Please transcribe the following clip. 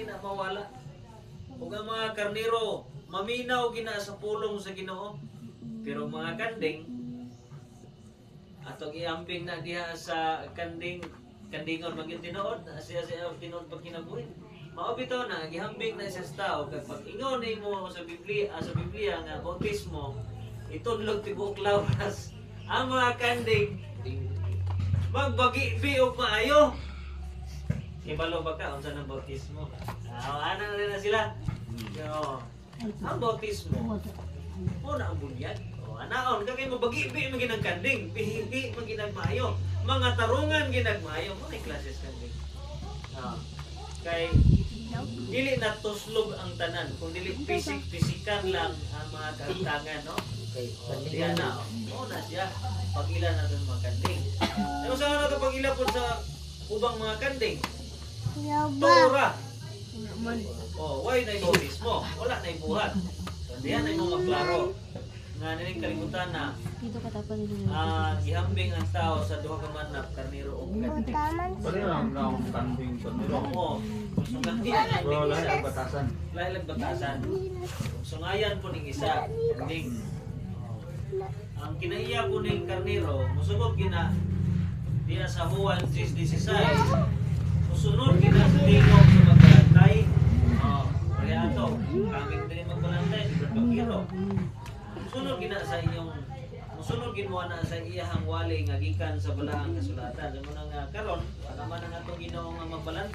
gina mawala. Ug ang mga karniro maminaw gina sa pulong sa Ginoo. Pero mga kanding atong iambing na diha sa kandingon maging tinuod siya tinuod pag kinabuhi. Mao bitaw na gihambing na siya sa tao kay pag ingon nimo sa Biblia nga bautismo itudlog tibuok lawas ang mga kanding magbagi biog maayo. Ibalo ba ka unsa nang bautismo? Ana na rin na sila. Yo, ang bautismo mo na ang bunyag. Anaon ka kay mabagi-bi man ginang kanding, bihi man ginag maayo. Mga tarungan ginag maayo mo ni klases kanding. Kay dili na tuslog ang tanan, kung dili fisikan lang ang mga katangan, no? Diyan na, na siya pag-ilan natin mga kanding. Ano saan na ito pag-ilan po sa ubang mga kanding? Tora! Why na bautismo? Wala na ibuhat. So, diyan na yung mga klaro. Nga nilang kalimutan na gihambing ang tao sa duha ka manap, karniro o kanding. Pwede lang ang kanding karniro. Oo. So, kanding Pero ang lahat isa. ang batasan. Lahilag batasan. So ngayon po ning isa, kanding. Ang kinaiya po ning karniro, musugot gina diya sa Juan 6:16. Musunod gina sa tingog sa magbalantay. Kaya ato, kaming din magbalantay, di pagkiro. Musunod gina sa inyong musunod ginawa na sa iyahang wali nga gikan sa balaang kasulatan. Mo nang karon, naman ang atong Ginoo nga magbalantay.